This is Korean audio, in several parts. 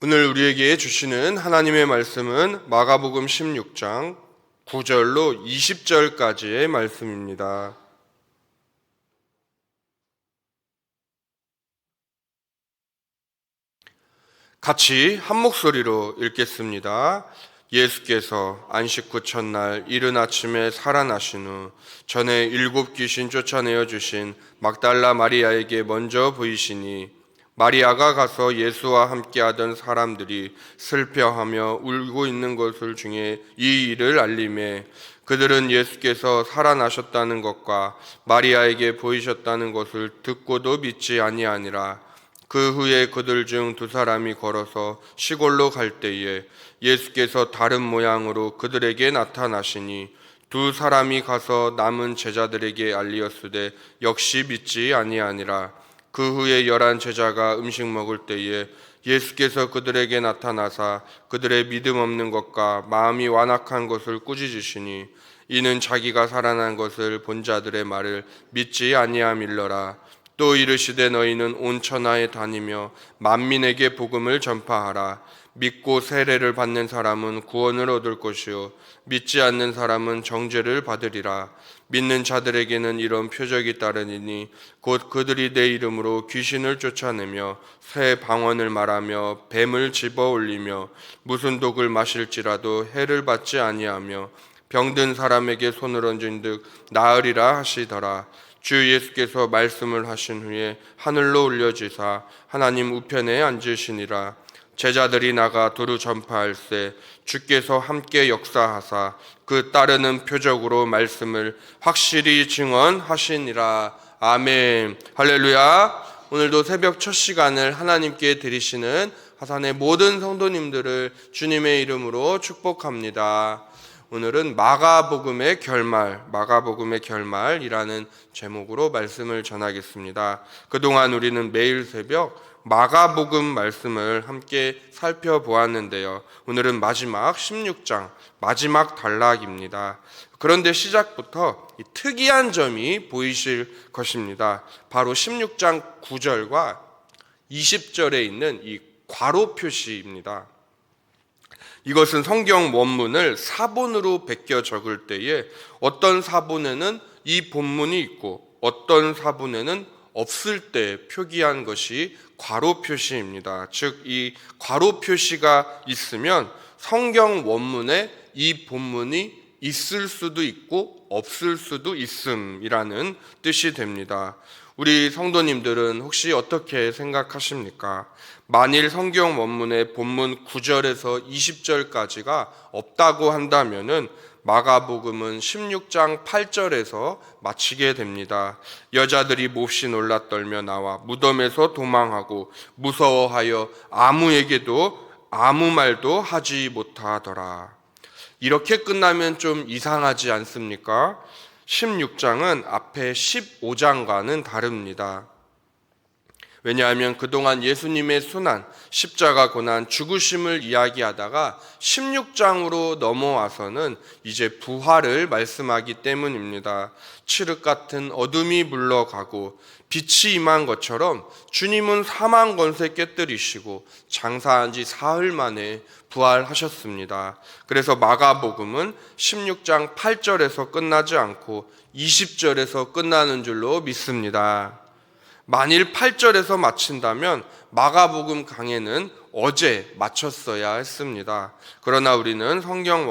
오늘 우리에게 주시는 하나님의 말씀은 마가복음 16장 9절로 20절까지의 말씀입니다. 같이 한 목소리로 읽겠습니다. 예수께서 안식 후 첫날 이른 아침에 살아나신 후 전에 7 귀신 쫓아내어 주신 막달라 마리아에게 먼저 보이시니 마리아가 가서 예수와 함께하던 사람들이 슬퍼하며 울고 있는 것을 중에 이 일을 알림해 그들은 예수께서 살아나셨다는 것과 마리아에게 보이셨다는 것을 듣고도 믿지 아니하니라. 그 후에 그들 중 2사람이 걸어서 시골로 갈 때에 예수께서 다른 모양으로 그들에게 나타나시니 2사람이 가서 남은 제자들에게 알리었으되 역시 믿지 아니하니라. 그 후에 11 제자가 음식 먹을 때에 예수께서 그들에게 나타나사 그들의 믿음 없는 것과 마음이 완악한 것을 꾸짖으시니 이는 자기가 살아난 것을 본 자들의 말을 믿지 아니함일러라. 또 이르시되 너희는 온 천하에 다니며 만민에게 복음을 전파하라. 믿고 세례를 받는 사람은 구원을 얻을 것이요 믿지 않는 사람은 정죄를 받으리라. 믿는 자들에게는 이런 표적이 따르니니 곧 그들이 내 이름으로 귀신을 쫓아내며 새 방언을 말하며 뱀을 집어 올리며 무슨 독을 마실지라도 해를 받지 아니하며 병든 사람에게 손을 얹은 듯 나으리라 하시더라. 주 예수께서 말씀을 하신 후에 하늘로 올려지사 하나님 우편에 앉으시니라. 제자들이 나가 두루 전파할세 주께서 함께 역사하사 그 따르는 표적으로 말씀을 확실히 증언하시니라. 아멘. 할렐루야. 오늘도 새벽 첫 시간을 하나님께 드리시는 하산의 모든 성도님들을 주님의 이름으로 축복합니다. 오늘은 마가복음의 결말이라는 제목으로 말씀을 전하겠습니다. 그동안 우리는 매일 새벽 마가복음 말씀을 함께 살펴보았는데요. 오늘은 마지막 16장, 마지막 단락입니다. 그런데 시작부터 특이한 점이 보이실 것입니다. 바로 16장 9절과 20절에 있는 이 괄호 표시입니다. 이것은 성경 원문을 사본으로 베껴 적을 때에 어떤 사본에는 이 본문이 있고 어떤 사본에는 없을 때 표기한 것이 괄호 표시입니다. 즉, 이 괄호 표시가 있으면 성경 원문에 이 본문이 있을 수도 있고 없을 수도 있음이라는 뜻이 됩니다. 우리 성도님들은 혹시 어떻게 생각하십니까? 만일 성경 원문의 본문 9절에서 20절까지가 없다고 한다면은 마가복음은 16장 8절에서 마치게 됩니다. 여자들이 몹시 놀라 떨며 나와 무덤에서 도망하고 무서워하여 아무에게도 아무 말도 하지 못하더라. 이렇게 끝나면 좀 이상하지 않습니까? 16장은 앞에 15장과는 다릅니다. 왜냐하면 그동안 예수님의 순환, 십자가 고난, 죽으심을 이야기하다가 16장으로 넘어와서는 이제 부활을 말씀하기 때문입니다. 칠흑 같은 어둠이 물러가고 빛이 임한 것처럼 주님은 사망 권세 깨뜨리시고 장사한 지 사흘 만에 부활하셨습니다. 그래서 마가복음은 16장 8절에서 끝나지 않고 20절에서 끝나는 줄로 믿습니다. 만일 8절에서 마친다면 마가복음 강해는 어제 마쳤어야 했습니다. 그러나 우리는 성경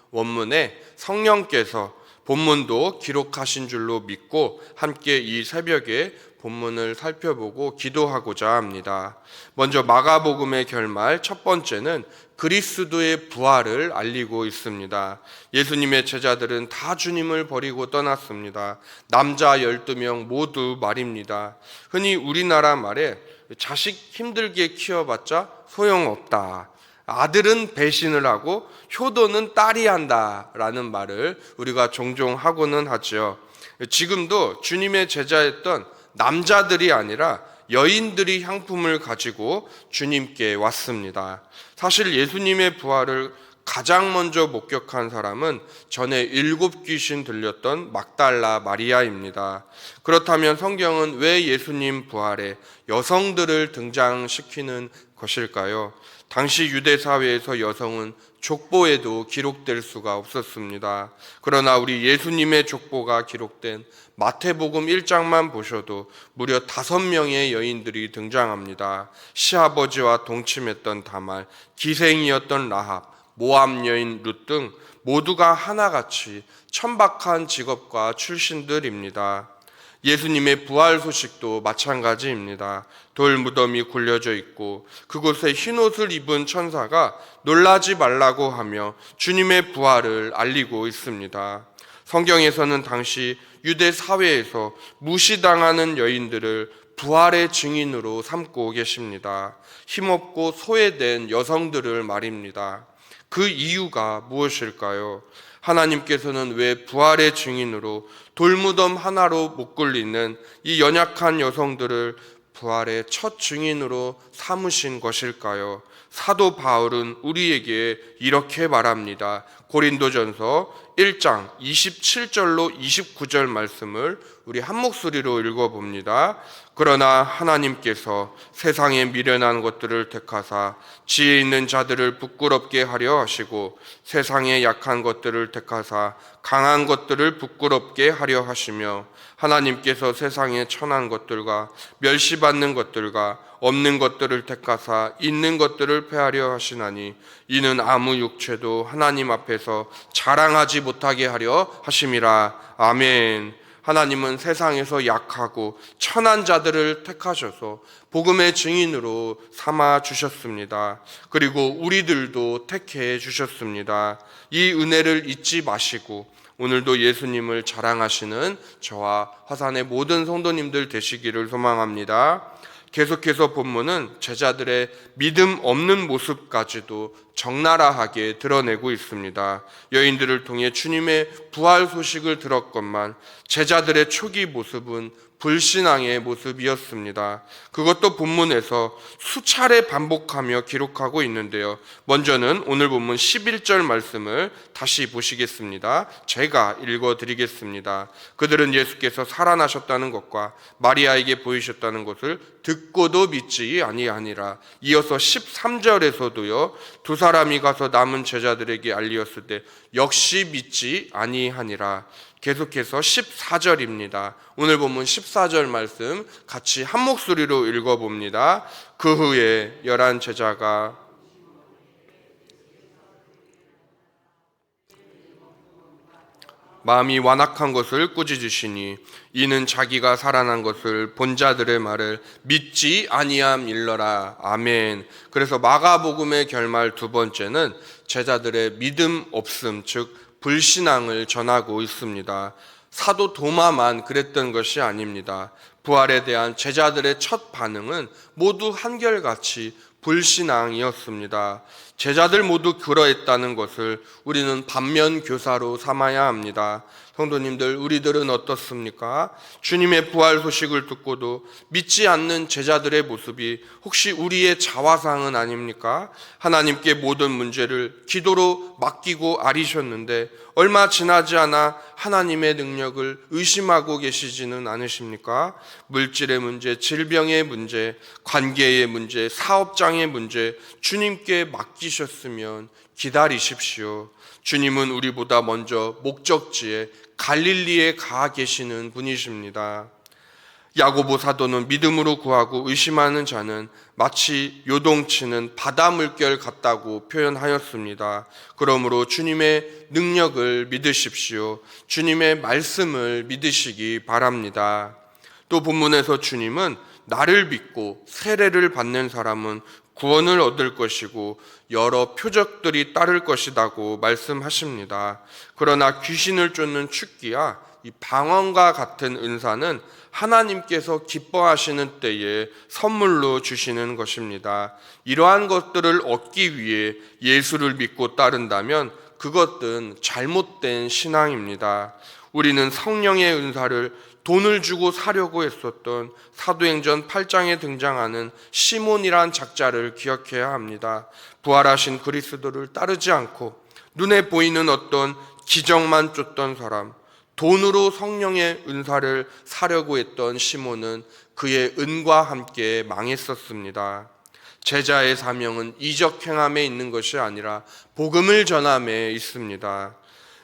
원문에 성령께서 본문도 기록하신 줄로 믿고 함께 이 새벽에 본문을 살펴보고 기도하고자 합니다. 먼저 마가복음의 결말 첫 번째는 그리스도의 부활을 알리고 있습니다. 예수님의 제자들은 다 주님을 버리고 떠났습니다. 남자 12명 모두 말입니다. 흔히 우리나라 말에 자식 힘들게 키워봤자 소용없다. 아들은 배신을 하고 효도는 딸이 한다 라는 말을 우리가 종종 하고는 하죠. 지금도 주님의 제자였던 남자들이 아니라 여인들이 향품을 가지고 주님께 왔습니다. 사실 예수님의 부활을 가장 먼저 목격한 사람은 전에 7 귀신 들렸던 막달라 마리아입니다. 그렇다면 성경은 왜 예수님 부활에 여성들을 등장시키는 것일까요? 당시 유대 사회에서 여성은 족보에도 기록될 수가 없었습니다. 그러나 우리 예수님의 족보가 기록된 마태복음 1장만 보셔도 무려 5명의 여인들이 등장합니다. 시아버지와 동침했던 다말, 기생이었던 라합, 모압 여인 룻 등 모두가 하나같이 천박한 직업과 출신들입니다. 예수님의 부활 소식도 마찬가지입니다. 돌 무덤이 굴려져 있고 그곳에 흰옷을 입은 천사가 놀라지 말라고 하며 주님의 부활을 알리고 있습니다. 성경에서는 당시 유대 사회에서 무시당하는 여인들을 부활의 증인으로 삼고 계십니다. 힘없고 소외된 여성들을 말입니다. 그 이유가 무엇일까요? 하나님께서는 왜 부활의 증인으로 돌무덤 하나로 못 굴리는 이 연약한 여성들을 부활의 첫 증인으로 삼으신 것일까요? 사도 바울은 우리에게 이렇게 말합니다. 고린도전서 1장 27절로 29절 말씀을 우리 한 목소리로 읽어봅니다. 그러나 하나님께서 세상에 미련한 것들을 택하사 지혜 있는 자들을 부끄럽게 하려 하시고 세상에 약한 것들을 택하사 강한 것들을 부끄럽게 하려 하시며 하나님께서 세상에 천한 것들과 멸시받는 것들과 없는 것들을 택하사 있는 것들을 패하려 하시나니 이는 아무 육체도 하나님 앞에서 자랑하지 못하게 하려 하심이라. 아멘. 하나님은 세상에서 약하고 천한 자들을 택하셔서 복음의 증인으로 삼아 주셨습니다. 그리고 우리들도 택해 주셨습니다. 이 은혜를 잊지 마시고 오늘도 예수님을 자랑하시는 저와 화산의 모든 성도님들 되시기를 소망합니다. 계속해서 본문은 제자들의 믿음 없는 모습까지도 적나라하게 드러내고 있습니다. 여인들을 통해 주님의 부활 소식을 들었건만 제자들의 초기 모습은 불신앙의 모습이었습니다. 그것도 본문에서 수차례 반복하며 기록하고 있는데요. 먼저는 오늘 본문 11절 말씀을 다시 보시겠습니다. 제가 읽어드리겠습니다. 그들은 예수께서 살아나셨다는 것과 마리아에게 보이셨다는 것을 듣고도 믿지 아니하니라. 이어서 13절에서도요. 두 사람이 가서 남은 제자들에게 알리었을 때 역시 믿지 아니하니라. 계속해서 14절입니다. 오늘 본문 14절 말씀 같이 한 목소리로 읽어봅니다. 그 후에 11 제자가 마음이 완악한 것을 꾸짖으시니 이는 자기가 살아난 것을 본 자들의 말을 믿지 아니함일러라. 아멘. 그래서 마가복음의 결말 두 번째는 제자들의 믿음 없음, 즉 불신앙을 전하고 있습니다. 사도 도마만 그랬던 것이 아닙니다. 부활에 대한 제자들의 첫 반응은 모두 한결같이 불신앙이었습니다. 제자들 모두 그러했다는 것을 우리는 반면 교사로 삼아야 합니다. 성도님들, 우리들은 어떻습니까? 주님의 부활 소식을 듣고도 믿지 않는 제자들의 모습이 혹시 우리의 자화상은 아닙니까? 하나님께 모든 문제를 기도로 맡기고 아리셨는데 얼마 지나지 않아 하나님의 능력을 의심하고 계시지는 않으십니까? 물질의 문제, 질병의 문제, 관계의 문제, 사업장의 문제 주님께 맡기셨으면 기다리십시오. 주님은 우리보다 먼저 목적지에 갈릴리에 가 계시는 분이십니다. 야고보 사도는 믿음으로 구하고 의심하는 자는 마치 요동치는 바다 물결 같다고 표현하였습니다. 그러므로 주님의 능력을 믿으십시오. 주님의 말씀을 믿으시기 바랍니다. 또 본문에서 주님은 나를 믿고 세례를 받는 사람은 구원을 얻을 것이고 여러 표적들이 따를 것이라고 말씀하십니다. 그러나 귀신을 쫓는 축기야 이 방언과 같은 은사는 하나님께서 기뻐하시는 때에 선물로 주시는 것입니다. 이러한 것들을 얻기 위해 예수를 믿고 따른다면 그것은 잘못된 신앙입니다. 우리는 성령의 은사를 돈을 주고 사려고 했었던 사도행전 8장에 등장하는 시몬이란 작자를 기억해야 합니다. 부활하신 그리스도를 따르지 않고 눈에 보이는 어떤 기적만 쫓던 사람, 돈으로 성령의 은사를 사려고 했던 시몬은 그의 은과 함께 망했었습니다. 제자의 사명은 이적 행함에 있는 것이 아니라 복음을 전함에 있습니다.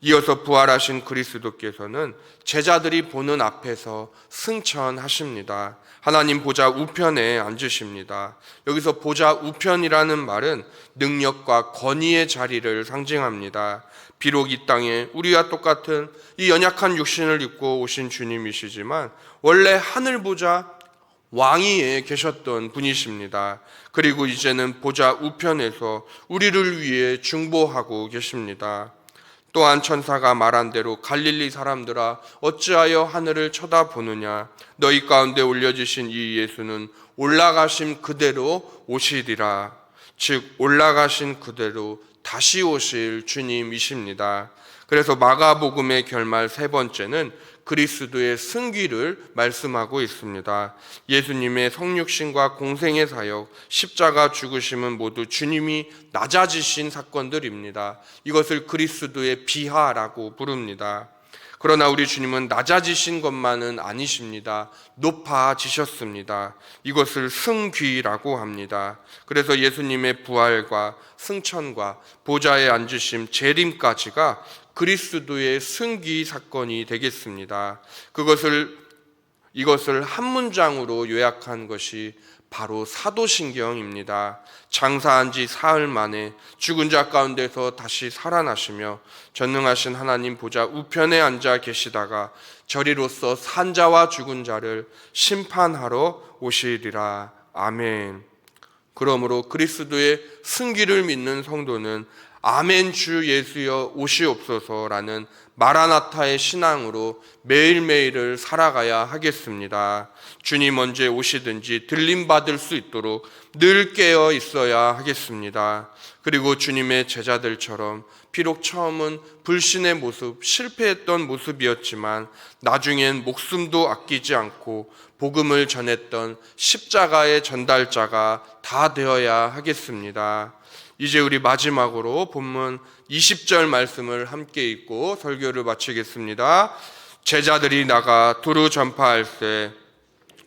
이어서 부활하신 그리스도께서는 제자들이 보는 앞에서 승천하십니다. 하나님 보좌 우편에 앉으십니다. 여기서 보좌 우편이라는 말은 능력과 권위의 자리를 상징합니다. 비록 이 땅에 우리와 똑같은 이 연약한 육신을 입고 오신 주님이시지만 원래 하늘 보좌 왕위에 계셨던 분이십니다. 그리고 이제는 보좌 우편에서 우리를 위해 중보하고 계십니다. 또한 천사가 말한 대로 갈릴리 사람들아 어찌하여 하늘을 쳐다보느냐, 너희 가운데 올려지신 이 예수는 올라가신 그대로 오시리라. 즉 올라가신 그대로 다시 오실 주님이십니다. 그래서 마가복음의 결말 세 번째는 그리스도의 승귀를 말씀하고 있습니다. 예수님의 성육신과 공생의 사역, 십자가 죽으심은 모두 주님이 낮아지신 사건들입니다. 이것을 그리스도의 비하라고 부릅니다. 그러나 우리 주님은 낮아지신 것만은 아니십니다. 높아지셨습니다. 이것을 승귀라고 합니다. 그래서 예수님의 부활과 승천과 보좌에 앉으심, 재림까지가 그리스도의 승귀 사건이 되겠습니다. 이것을 한 문장으로 요약한 것이 바로 사도신경입니다. 장사한 지 사흘 만에 죽은 자 가운데서 다시 살아나시며 전능하신 하나님 보좌 우편에 앉아 계시다가 저리로서 산 자와 죽은 자를 심판하러 오시리라. 아멘. 그러므로 그리스도의 승기를 믿는 성도는 아멘 주 예수여 오시옵소서라는 마라나타의 신앙으로 매일매일을 살아가야 하겠습니다. 주님 언제 오시든지 들림받을 수 있도록 늘 깨어 있어야 하겠습니다. 그리고 주님의 제자들처럼 비록 처음은 불신의 모습, 실패했던 모습이었지만 나중엔 목숨도 아끼지 않고 복음을 전했던 십자가의 전달자가 다 되어야 하겠습니다. 이제 우리 마지막으로 본문 20절 말씀을 함께 읽고 설교를 마치겠습니다. 제자들이 나가 두루 전파할 때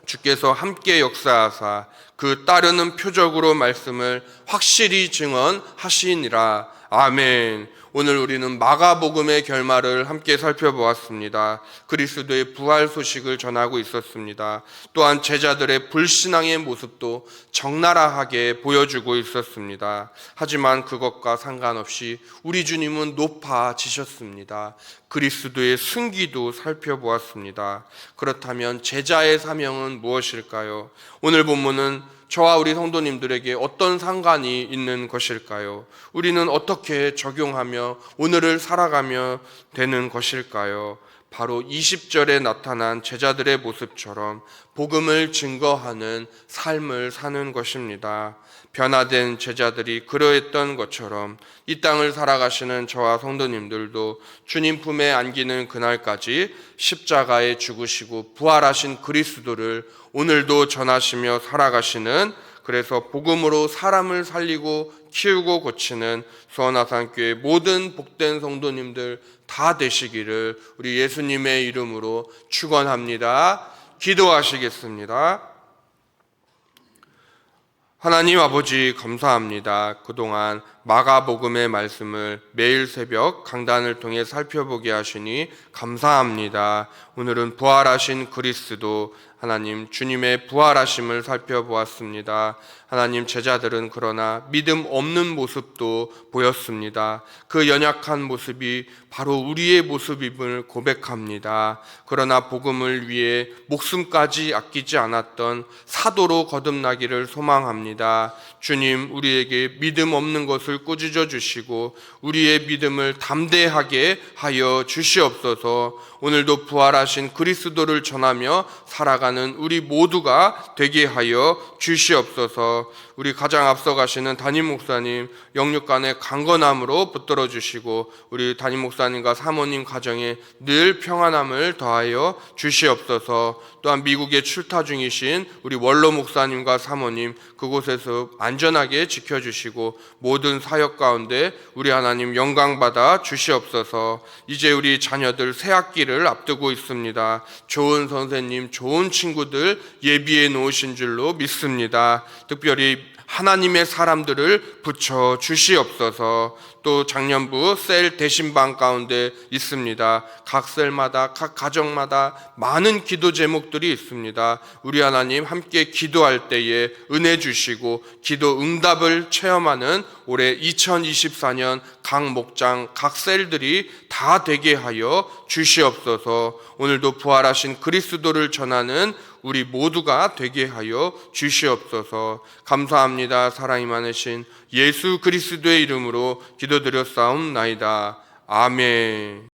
주께서 함께 역사하사 그 따르는 표적으로 말씀을 확실히 증언하시니라. 아멘. 오늘 우리는 마가복음의 결말을 함께 살펴보았습니다. 그리스도의 부활 소식을 전하고 있었습니다. 또한 제자들의 불신앙의 모습도 적나라하게 보여주고 있었습니다. 하지만 그것과 상관없이 우리 주님은 높아지셨습니다. 그리스도의 승기도 살펴보았습니다. 그렇다면 제자의 사명은 무엇일까요? 오늘 본문은 저와 우리 성도님들에게 어떤 상관이 있는 것일까요? 우리는 어떻게 적용하며 오늘을 살아가며 되는 것일까요? 바로 20절에 나타난 제자들의 모습처럼 복음을 증거하는 삶을 사는 것입니다. 변화된 제자들이 그러했던 것처럼 이 땅을 살아가시는 저와 성도님들도 주님 품에 안기는 그날까지 십자가에 죽으시고 부활하신 그리스도를 오늘도 전하시며 살아가시는, 그래서 복음으로 사람을 살리고 키우고 고치는 수원아산교회 모든 복된 성도님들 다 되시기를 우리 예수님의 이름으로 축원합니다. 기도하시겠습니다. 하나님 아버지 감사합니다. 그동안 마가복음의 말씀을 매일 새벽 강단을 통해 살펴보게 하시니 감사합니다. 오늘은 부활하신 그리스도 하나님 주님의 부활하심을 살펴보았습니다. 하나님 제자들은 그러나 믿음 없는 모습도 보였습니다. 그 연약한 모습이 바로 우리의 모습임을 고백합니다. 그러나 복음을 위해 목숨까지 아끼지 않았던 사도로 거듭나기를 소망합니다. 주님 우리에게 믿음 없는 것을 꾸짖어 주시고 우리의 믿음을 담대하게 하여 주시옵소서. 오늘도 부활하신 그리스도를 전하며 살아가는 우리 모두가 되게 하여 주시옵소서. 주셔서 우리 가장 앞서 가시는 담임 목사님 영육간의 강건함으로 붙들어 주시고 우리 담임 목사님과 사모님 가정에 늘 평안함을 더하여 주시옵소서. 또한 미국에 출타 중이신 우리 원로 목사님과 사모님 그곳에서 안전하게 지켜주시고 모든 사역 가운데 우리 하나님 영광받아 주시옵소서. 이제 우리 자녀들 새 학기를 앞두고 있습니다. 좋은 선생님, 좋은 친구들 예비해 놓으신 줄로 믿습니다. 특별히 하나님의 사람들을 붙여 주시옵소서. 또 작년부 셀 대신방 가운데 있습니다. 각 셀마다 각 가정마다 많은 기도 제목들이 있습니다. 우리 하나님 함께 기도할 때에 은혜 주시고 기도 응답을 체험하는 올해 2024년 각 목장 각 셀들이 다 되게 하여 주시옵소서. 오늘도 부활하신 그리스도를 전하는 우리 모두가 되게 하여 주시옵소서. 감사합니다. 사랑이 많으신 예수 그리스도의 이름으로 기도드렸사옵나이다. 아멘.